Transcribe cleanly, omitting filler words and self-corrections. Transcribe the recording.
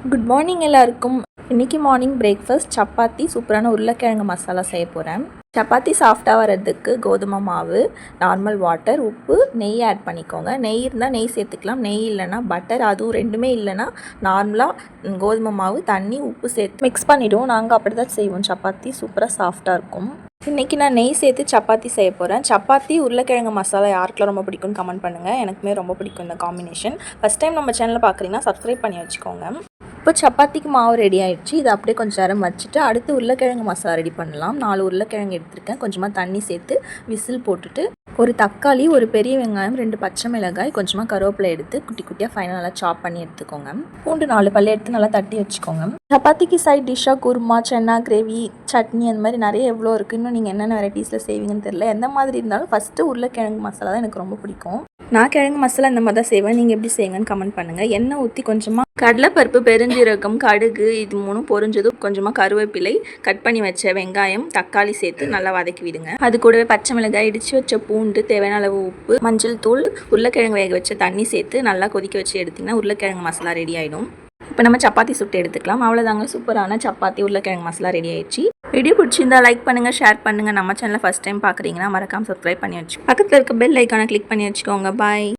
Good morning எல்லாருக்கும். இன்றைக்கி morning breakfast chapati, சூப்பரான உருளைக்கிழங்கு மசாலா செய்ய போகிறேன். சப்பாத்தி சாஃப்டாக வர்றதுக்கு கோதுமை மாவு, நார்மல் வாட்டர், உப்பு, நெய் ஆட் பண்ணிக்கோங்க. நெய் இருந்தால் நெய் சேர்த்துக்கலாம், நெய் இல்லைன்னா பட்டர், அதுவும் ரெண்டுமே இல்லைன்னா நார்மலாக கோதுமை மாவு, தண்ணி, உப்பு சேர்த்து மிக்ஸ் பண்ணிவிடுவோம். நாங்கள் அப்படி தான் செய்வோம். சப்பாத்தி சூப்பராக சாஃப்டாக இருக்கும். இன்றைக்கி நான் நெய் சேர்த்து சப்பாத்தி செய்ய போகிறேன். சப்பாத்தி உருளைக்கிழங்கு மசாலா யாருக்கெல்லாம் ரொம்ப பிடிக்கும்னு கமெண்ட் பண்ணுங்கள். எனக்குமே ரொம்ப பிடிக்கும் இந்த காம்பினேஷன். ஃபஸ்ட் டைம் நம்ம சேனலில் பார்க்குறீங்கன்னா சப்ஸ்கிரைப் பண்ணி வச்சுக்கோங்க. இப்போ சப்பாத்திக்கு மாவு ரெடி ஆகிடுச்சு. இதை அப்படியே கொஞ்சம் நேரம் வச்சுட்டு அடுத்து உருளைக்கிழங்கு மசாலா ரெடி பண்ணலாம். 4 உருளைக்கிழங்கு எடுத்துருக்கேன். கொஞ்சமாக தண்ணி சேர்த்து விசில் போட்டுட்டு ஒரு தக்காளி, ஒரு பெரிய வெங்காயம், 2 பச்சை மிளகாய், கொஞ்சமாக கருவேப்பிலை எடுத்து குட்டி குட்டியாக ஃபைனலாக நல்லா சாப் பண்ணி எடுத்துக்கோங்க. பூண்டு 4 பல்லு எடுத்து நல்லா தட்டி வச்சுக்கோங்க. சப்பாத்திக்கு சைட் டிஷ்ஷாக குருமா, சென்னா கிரேவி, சட்னி அந்த மாதிரி நிறைய எவ்வளோ இருக்குது. இன்னும் நீங்கள் என்னென்ன வெரைட்டிஸில் செய்வீங்கன்னு தெரியல. எந்த மாதிரி இருந்தாலும் ஃபஸ்ட்டு உருளைக்கிழங்கு மசாலா தான் எனக்கு ரொம்ப பிடிக்கும். நான் கிழங்கு மசாலா இந்த மாதிரி தான் செய்வேன். நீங்கள் எப்படி செய்வீங்கன்னு கமெண்ட் பண்ணுங்கள். எண்ணெய் ஊற்றி கொஞ்சமாக கடலைப்பருப்பு, பெருஞ்சீரகம், கடுகு இது 3 பொரிஞ்சதும் கொஞ்சமாக கருவேப்பிலை, கட் பண்ணி வச்ச வெங்காயம், தக்காளி சேர்த்து நல்லா வதக்கி விடுங்க. அது கூடவே பச்சை மிளகாய், இடித்து வச்ச பூண்டு, தேவையான அளவு உப்பு, மஞ்சள் தூள், உருளைக்கிழங்கு வேக வச்ச தண்ணி சேர்த்து நல்லா கொதிக்க வச்சு எடுத்திங்கன்னா உருளைக்கிழங்கு மசாலா ரெடி ஆகிடும். இப்போ நம்ம சப்பாத்தி சுட்டு எடுத்துக்கலாம். அவ்வளோதாங்க, சூப்பரான சப்பாத்தி உருளைக்கிழங்கு மசாலா ரெடி ஆயிடுச்சு. வீடியோ பிடிச்சிருந்தா லைக் பண்ணுங்கள், ஷேர் பண்ணுங்கள். நம்ம சேனலை ஃபஸ்ட் டைம் பார்க்குறீங்கன்னா மறக்காமல் சப்ஸ்கிரைப் பண்ணி வச்சு பக்கத்தில் இருக்க பெல் ஐக்கானை கிளிக் பண்ணி வச்சுக்கோங்க. பாய்.